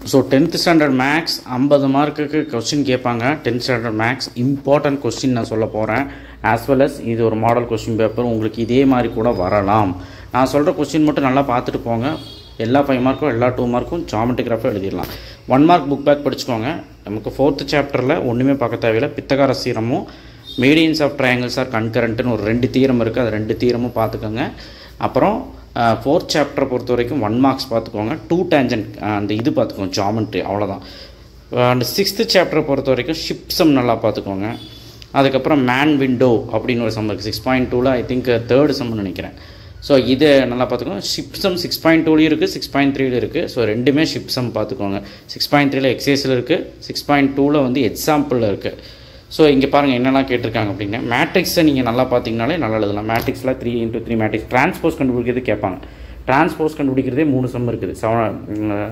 So 10th standard maths 50 மார்க்குக்கு question கேட்பாங்க. 10th standard maths important question நான் சொல்ல போகிறேன். ஆஸ் வெல் அஸ் இது ஒரு மாடல் கொஸ்டின் பேப்பர், உங்களுக்கு இதே மாதிரி கூட வரலாம். நான் சொல்கிற கொஸ்டின் மட்டும் நல்லா பார்த்துட்டு போங்க. எல்லா 5 மார்க்கும் எல்லா 2 மார்க்கும் ஜாமெட்ரிகிராஃபாக எழுதிடலாம். 1 மார்க் புக் பேக் படிச்சுக்கோங்க. நமக்கு 4th சாப்டரில் ஒன்றுமே பார்க்க தேவையில்லை. பித்தகார சீரமும் மீடியன்ஸ் ஆஃப் ட்ரையாங்கிள்ஸ் ஆர் கன்கரண்ட்டுன்னு ஒரு 2 தியரம் இருக்குது. அது 2 தியரமும் பார்த்துக்கோங்க. அப்புறம் 4th சாப்டரை பொறுத்த வரைக்கும் 1 மார்க்ஸ் பார்த்துக்கோங்க. 2 டேஞ்சன்ட் அந்த இது பார்த்துக்கோங்க, ஜாமெட்ரி, அவ்வளோதான். அண்ட் 6th சாப்டரை பொறுத்த வரைக்கும் ஷிப் சம் நல்லா பார்த்துக்கோங்க. அதுக்கப்புறம் மேன் விண்டோ அப்படின்னு ஒரு சம் இருக்குது 6.2ல், ஐ திங்க் 3rd சம்னு நினைக்கிறேன். ஸோ இதை நல்லா பார்த்துக்கோங்க. ஷிப் சம் 6.2லையும் இருக்குது, 6.3ல இருக்குது. ஸோ ரெண்டுமே ஷிப் சம் பார்த்துக்கோங்க. 6.3ல எக்ஸைஸில் இருக்குது, 6.2ல் வந்து எக்ஸாம்பிளில் இருக்குது. ஸோ இங்கே பாருங்கள் என்னெல்லாம் கேட்டிருக்காங்க அப்படின்னா, மேட்ரிக்ஸை நீங்கள் நல்லா பார்த்தீங்கனாலே நல்லா எழுதலாம். மேட்ரிக்ஸில் 3x3 மேட்ரிக்ஸ் டிரான்ஸ்போஸ் கண்டுபிடிக்கிறது கேட்பாங்க. டிரான்ஸ்போஸ் கண்டுபிடிக்கிறதே 3 சம் இருக்குது.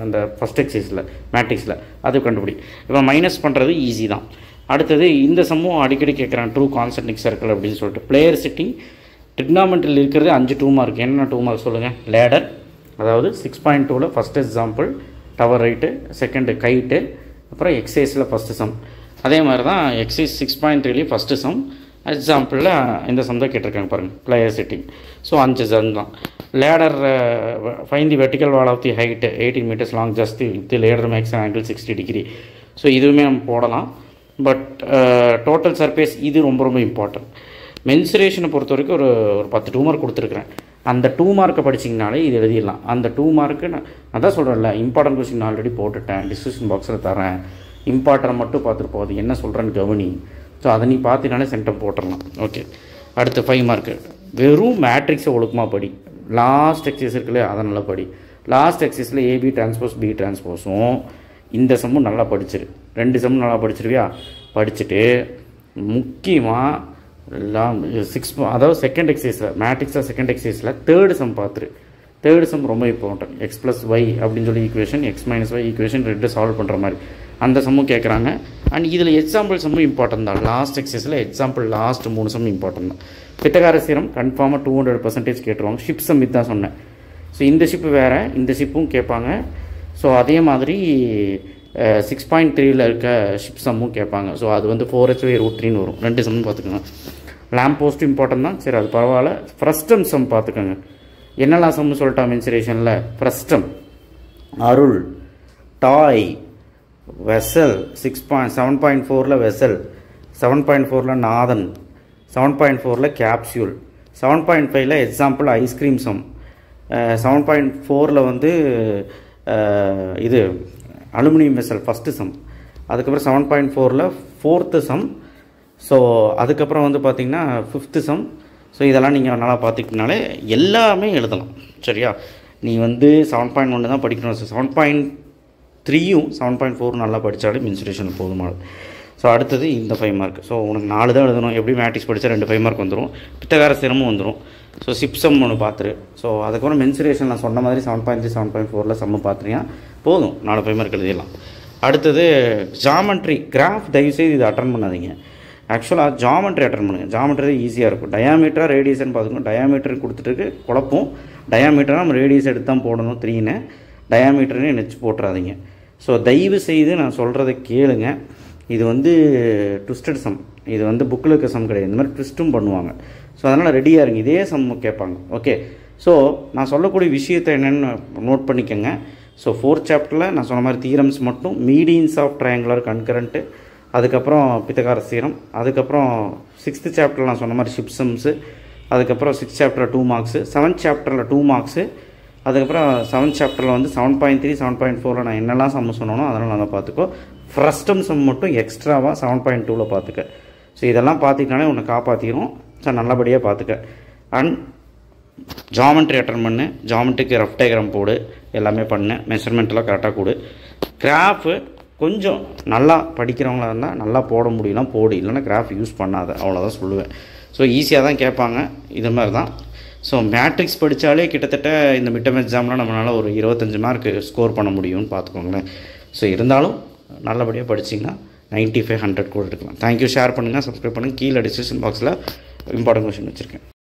அந்த ஃபஸ்ட் எக்ஸைஸில் மேட்ரிக்ஸில் அது கண்டுபிடி. இப்போ மைனஸ் பண்ணுறது ஈஸி தான். அடுத்தது இந்த சம்மும் அடிக்கடி கேட்குறாங்க, ட்ரூ கான்சென்ட்ரிக் சர்க்கிள் அப்படின்னு சொல்லிட்டு. பிளேயர் சிட்டிங் ட்ரிக்னாமெட்ரியில் இருக்கிறது 5 2 மார்க். என்ன 2 மார்க் சொல்லுங்கள்? லேடர், அதாவது 6.2ல் first example tower right, second kite, அப்புறம் எக்ஸைஸில் ஃபஸ்ட்டு சம். அதே மாதிரி தான் எக்ஸைஸ் 6.3லேயும் ஃபஸ்ட்டு சம், எக்ஸாம்பிளில் இந்த சம் தான் கேட்டிருக்காங்க பாருங்கள், பிளேயர் சிட்டிங். ஸோ 5 சம் தான். Ladder fine the vertical wall of the height 18 meters long just the ladder makes angle 60 degree. So இதுவுமே நம்ம போடலாம். பட் டோட்டல் சர்ஃபேஸ் இது ரொம்ப ரொம்ப இம்பார்ட்டன்ட். மென்சுரேஷனை பொறுத்த வரைக்கும் ஒரு 10 2 மார்க் கொடுத்துருக்குறேன். அந்த 2 மார்க்கை படிச்சிங்கனாலே இது எழுதிடலாம். அந்த 2 மார்க்கு நான் தான் சொல்கிறேன்ல, இம்பார்ட்டன்ட் கொஸ்டின் ஆல்ரெடி போட்டுட்டேன், டிஸ்கிரிப்ஷன் பாக்ஸில் தரேன். இம்பார்ட்டன்ட் மட்டும் பார்த்துட்டு போகுது, என்ன சொல்கிறேன்னு கவனி. ஸோ அதை நீ பார்த்தினாலே சென்டம் போட்டுடலாம். ஓகே, அடுத்து 5 மார்க்கு. வெறும் மேட்ரிக்ஸை ஒழுக்கமாக படி. லாஸ்ட் எக்ஸைஸ் இருக்குல்ல, அதை நல்லா படி. லாஸ்ட் எக்ஸைஸில் ஏபி டிரான்ஸ்போஸ் பி டிரான்ஸ்போஸும் இந்த சம்மும் நல்லா படிச்சிரு. 2 சம்மும் நல்லா படிச்சிருவியா? படிச்சுட்டு முக்கியமாக அதாவது செகண்ட் எக்ஸைஸில் மேட்ரிக்ஸாக செகண்ட் எக்ஸைஸில் 3rd சம் பார்த்துரு. 3rd சம் ரொம்ப இம்பார்ட்டன்ட். எக்ஸ் ப்ளஸ் ஒய் அப்படின்னு சொல்லி equation, X minus Y equation 2 solve பண்ணுற மாதிரி அந்த சம்மும் கேட்குறாங்க. அண்ட் இதில் எக்ஸாம்பிள் சம்மும் இம்பார்ட்டன்ட் தான். லாஸ்ட் எக்ஸைஸில் எக்ஸாம்பிள் லாஸ்ட் 3 சம் இம்பார்ட்டன்ட் தான். பித்தகார சீரம் கன்ஃபார்மாக 200% கேட்டுருவாங்க. ஷிப் சம் இது தான் சொன்னேன். ஸோ இந்த ஷிப்பு வேறு, இந்த ஷிப்பும் கேட்பாங்க. ஸோ அதே மாதிரி 6.3ல் இருக்க ஷிப் சம்மும் கேட்பாங்க. ஸோ அது வந்து 4h/√3ன்னு வரும். 2 சம்மும் பார்த்துக்கோங்க. லேம்ப் போஸ்ட் இம்பார்ட்டன் தான், சரி அது பரவாயில்ல. ஃப்ரஸ்டம் சம் பார்த்துக்கோங்க. என்னெல்லாம் சம்னு சொல்லிட்டா மென்சுரேஷனில்? ஃப்ரஸ்டம், அருள், டாய், வெசல் 7.4ல் வெசல், 7.4ல் நாதன், 7.4ல் கேப்சியூல், 7.5ல் எக்ஸாம்பிள் ஐஸ்கிரீம் சம், 7.4ல் வந்து இது அலுமினியம் வெசல் ஃபஸ்ட்டு சம். அதுக்கப்புறம் 7.4ல் 4th சம். ஸோ அதுக்கப்புறம் வந்து பார்த்திங்கன்னா 5th சம். ஸோ இதெல்லாம் நீங்கள் நல்லா பார்த்துக்கிட்டனாலே எல்லாமே எழுதலாம். சரியா? நீ வந்து 7.1 தான் படிக்கணும். 7.3யும் 7.4 நல்லா படித்தாலே மென்சுரேஷன் போதுமானது. ஸோ அடுத்தது இந்த 5 மார்க். ஸோ உனக்கு 4 தான் எழுதணும். எப்படி மேட்ரிக்ஸ் படித்தா 2 5 மார்க் வந்துடும், பித்தகார சீரமும் வந்துடும். ஸோ ஷிப் சம் ஒன்று பார்த்துரு. ஸோ அதுக்கப்புறம் மென்சுரேஷன் நான் சொன்ன மாதிரி 7.3 7.4ல் சம்மு பார்த்துறியா போதும், 4 5 மார்க் எழுதிடலாம். அடுத்தது ஜாமெட்ரி கிராஃப். தயவுசெய்து இதை அட்டன் பண்ணாதீங்க. ஆக்சுவலாக ஜாமெட்ரி அட்டன் பண்ணுங்கள். ஜாமெட்ரி ஈஸியாக இருக்கும். டயாமீட்டராக ரேடியஸ்ன்னு பார்த்துக்கணும். டயாமீட்டர் கொடுத்துட்டு குழப்பம். டயாமீட்டராக நம்ம ரேடியஸ் எடுத்து தான் போடணும். 3ன்னு டயாமீட்டர்னு நெச்சு போட்டுறாதீங்க. ஸோ தயவு செய்து நான் சொல்கிறத கேளுங்க. இது வந்து ட்விஸ்டட் சம். இது வந்து புக்கில் இருக்க சம் கிடையாது. இந்த மாதிரி ட்விஸ்ட்டும் பண்ணுவாங்க. ஸோ அதனால் ரெடியாக இருங்க. இதே சம் கேட்பாங்க. ஓகே, ஸோ நான் சொல்லக்கூடிய விஷயத்தை என்னென்னு நோட் பண்ணிக்கோங்க. ஸோ 4th சாப்டரில் நான் சொன்ன மாதிரி தியரம்ஸ் மட்டும், மீடியன்ஸ் ஆஃப் ட்ரையாங்குலர் கன்கரண்ட்டு, அதுக்கப்புறம் பித்தகார சீரம், அதுக்கப்புறம் 6th சாப்டரில் நான் சொன்ன மாதிரி ஷிப் சம்ஸு, அதுக்கப்புறம் 6th சாப்டரில் 2 மார்க்ஸு, 7th சாப்டரில் 2 மார்க்ஸு, அதுக்கப்புறம் 7th சாப்டரில் வந்து 7.3 7.4ல் நான் என்னெல்லாம் சம் சொன்னோனோ அதெல்லாம் நல்லா பார்த்துக்கோ. ஃப்ரஸ்டம் சம் மட்டும் எக்ஸ்ட்ராவாக 7.2ல் பார்த்துக்க. ஸோ இதெல்லாம் பார்த்துக்கிட்டாலே உன்னை காப்பாற்றிடும். ஸோ நல்லபடியாக பார்த்துக்க. அண்ட் ஜாமெட்ரி அட்டன் பண்ணு. ஜாமெட்ரிக்கு ரஃப் டயக்ராம் போடு, எல்லாமே பண்ணு, மெஷர்மெண்ட்டெல்லாம் கரெக்டாக கொடு. கிராஃபு கொஞ்சம் நல்லா படிக்கிறவங்களா இருந்தால் நல்லா போட முடியும்னா போடு, இல்லைன்னா கிராஃப் யூஸ் பண்ணாத, அவ்வளோதான் சொல்லுவேன். ஸோ ஈஸியாக தான் கேட்பாங்க, இது மாதிரி தான். ஸோ மேட்ரிக்ஸ் படித்தாலே கிட்டத்தட்ட இந்த மிட்டம் எக்ஸாம்லாம் நம்மளால் ஒரு 25 மார்க் ஸ்கோர் பண்ண முடியும்னு பார்த்துக்கோங்களேன். ஸோ இருந்தாலும் நல்லபடியாக படிச்சிங்கன்னா 95 100 கூட எடுக்கலாம். தேங்க்யூ. ஷேர் பண்ணுங்கள், சப்ஸ்கிரைப் பண்ணுங்கள். கீழே டிஸ்கிரிப்ஷன் பாக்ஸில் இம்பார்ட்டன்ட் கொஸ்டின் வச்சுருக்கேன்.